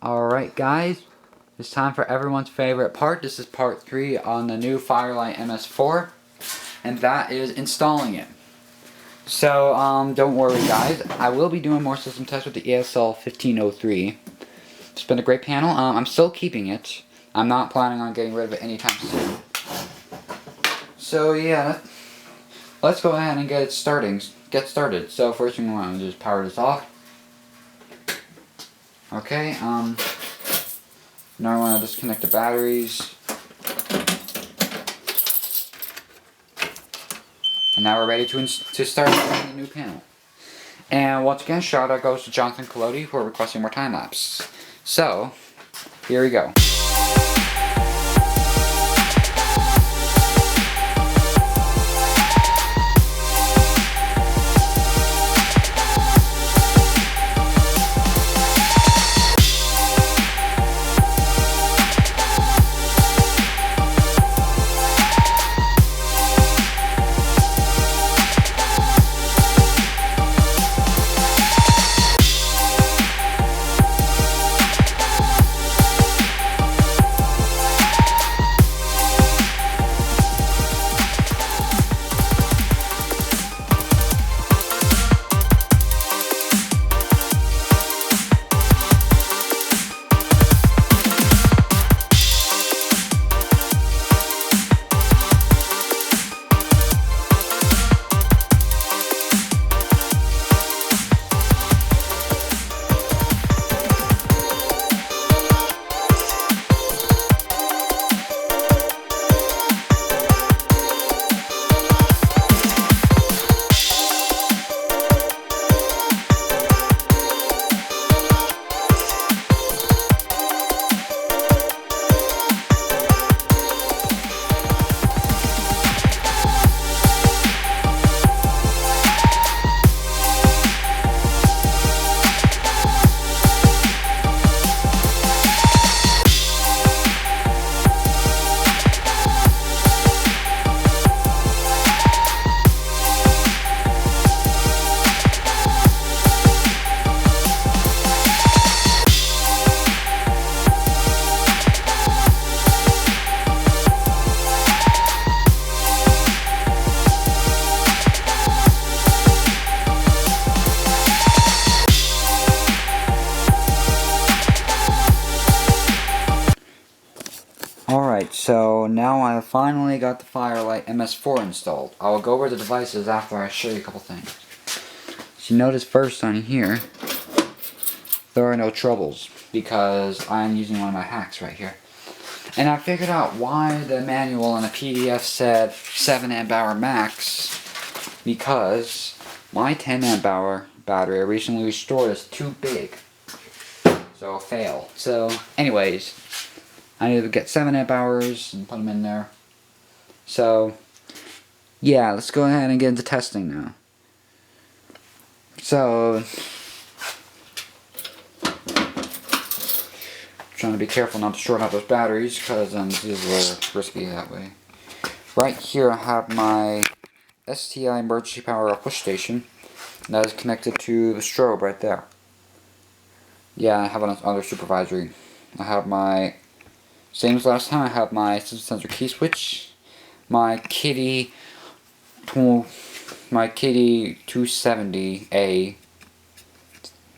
Alright guys, it's time for everyone's favorite part. This is part 3 on the new Firelite MS-4, and that is installing it. So, don't worry guys, I will be doing more system tests with the ESL 1503. It's been a great panel. I'm still keeping it. I'm not planning on getting rid of it anytime soon. So yeah, let's go ahead and get started. So first thing we want to do is power this off. Okay, now I want to disconnect the batteries. And now we're ready to start the new panel. And once again, shout out goes to Jonathan Colodi for requesting more time lapse. So, here we go. Alright, so now I finally got the Firelite MS-4 installed. I will go over the devices after I show you a couple things. So you notice first on here, there are no troubles because I'm using one of my hacks right here. And I figured out why the manual and the PDF said 7 amp hour max, because my 10 amp hour battery I recently restored is too big. So fail. So anyways, I need to get 7 amp hours and put them in there. So, yeah, let's go ahead and get into testing now. So, trying to be careful not to short out those batteries because this is a little risky that way. Right here I have my STI emergency power push station. And that is connected to the strobe right there. Yeah, I have another supervisory. I have my, same as last time, I have my sensor key switch, my Kitty 270A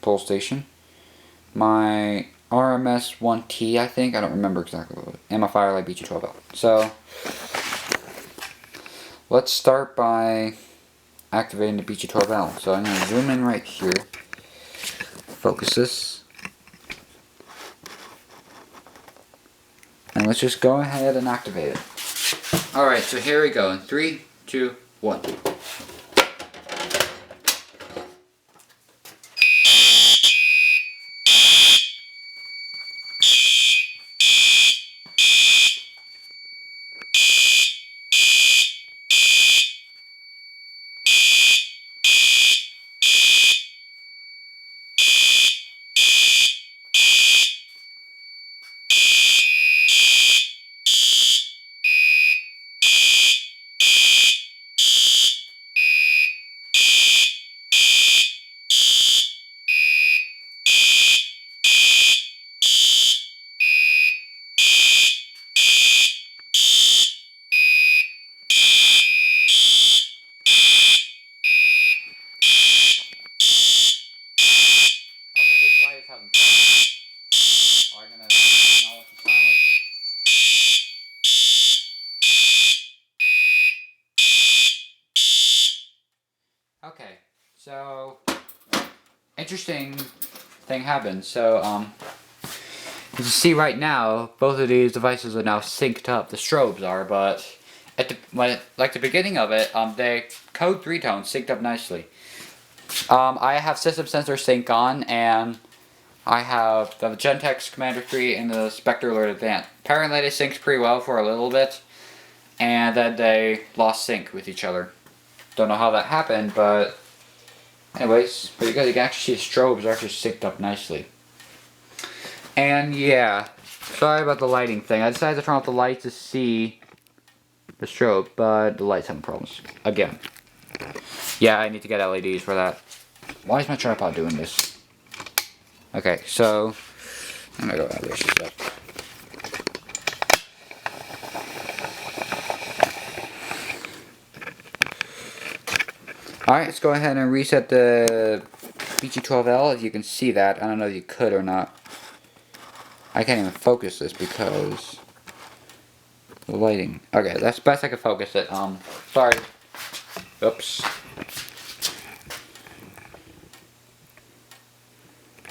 pull station, my RMS1T, I think, I don't remember exactly what it was, and my Firelite BG12L. So, let's start by activating the BG12L. So I'm going to zoom in right here, focus this. And let's just go ahead and activate it. Alright, so here we go. In 3, 2, 1. so interesting thing happened. So you can see right now, both of these devices are now synced up. The strobes are, but at the beginning of it, they code 3-tone synced up nicely. I have system sensor sync on, and I have the Gentex Commander 3 and the Spectre Alert Advanced. Apparently they synced pretty well for a little bit, and then they lost sync with each other. Don't know how that happened, but anyways, pretty good. You can actually see the strobes are actually synced up nicely. And yeah, sorry about the lighting thing. I decided to turn off the light to see the strobe, but the light's having problems. Again. Yeah, I need to get LEDs for that. Why is my tripod doing this? Okay, so I'm gonna go out of this stuff. Alright, let's go ahead and reset the BG12L, if you can see that. I don't know if you could or not. I can't even focus this because the lighting. Okay, that's best I can focus it. Sorry. Oops.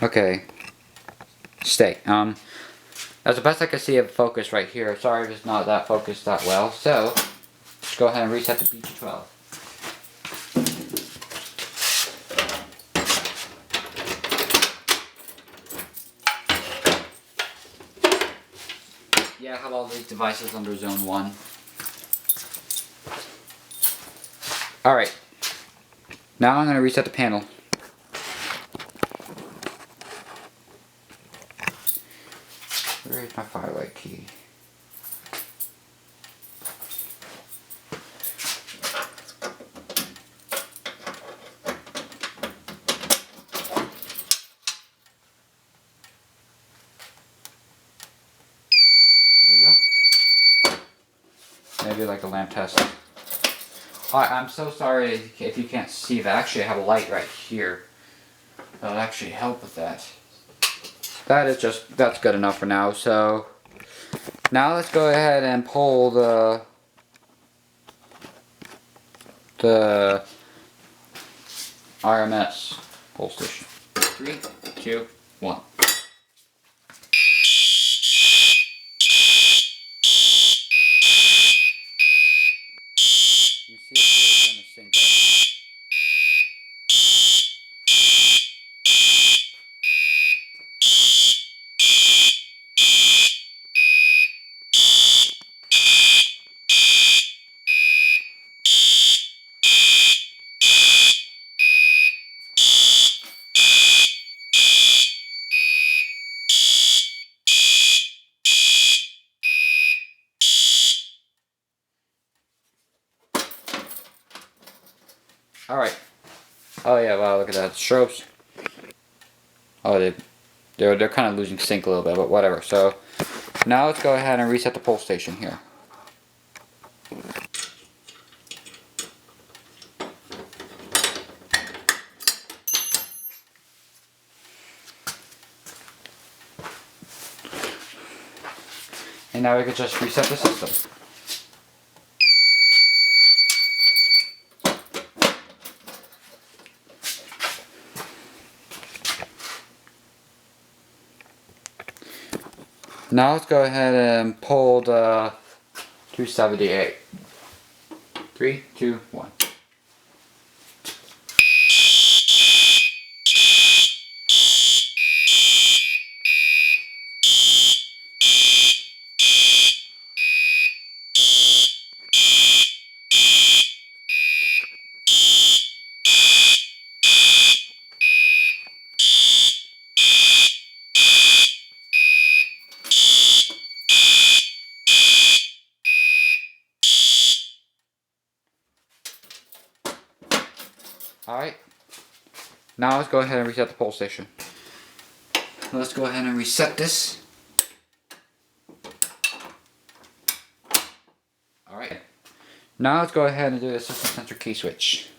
Okay. Stay. That's the best I can see of focus right here. Sorry if it's not that focused that well. So, let's go ahead and reset the BG12. Yeah, I have all these devices under zone 1. Alright. Now I'm going to reset the panel. Where is my Firelight key? There we go. Maybe like a lamp test. Alright, I'm so sorry if you can't see that. Actually, I have a light right here. That'll actually help with that. That's good enough for now. So, now let's go ahead and pull the RMS pull station. 3, 2, 1. You see it here, it's going to sync up. Alright. Oh yeah, wow, look at that. Strobes. Oh, they're kind of losing sync a little bit, but whatever. So, now let's go ahead and reset the pull station here. And now we can just reset the system. Now let's go ahead and pull the 278. 3, 2, 1. Alright, now let's go ahead and reset the pull station. Let's go ahead and reset this. Alright, now let's go ahead and do the system sensor key switch.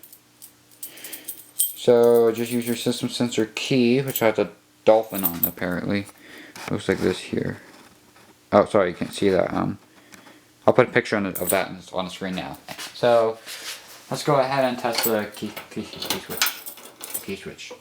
So just use your system sensor key, which has a dolphin on apparently. Looks like this here. Oh, sorry, you can't see that. I'll put a picture of that on the screen now. So let's go ahead and test the key switch. key switch.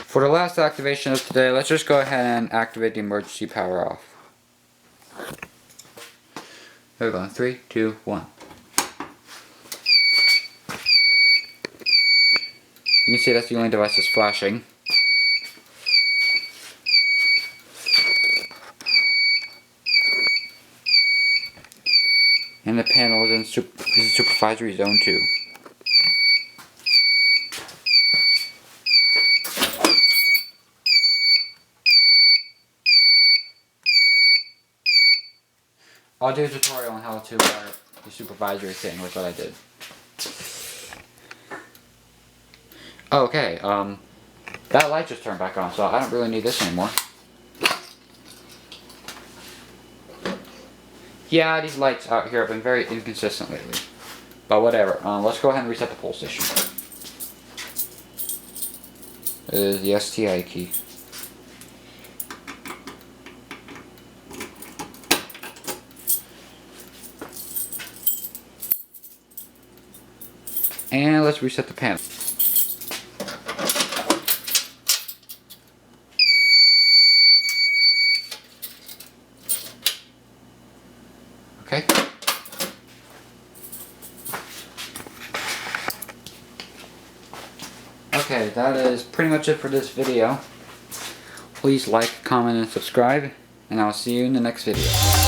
For the last activation of today, let's just go ahead and activate the emergency power off. There we go. 3, 2, 1. You can see that's the only device that's flashing. And the panel is in supervisory zone 2. I'll do a tutorial on how to wire the supervisory thing, which I did. Okay, that light just turned back on, so I don't really need this anymore. Yeah, these lights out here have been very inconsistent lately. But whatever, let's go ahead and reset the pull station. It is the STI key. And let's reset the panel. Okay. Okay, that is pretty much it for this video. Please like, comment, and subscribe, and I'll see you in the next video.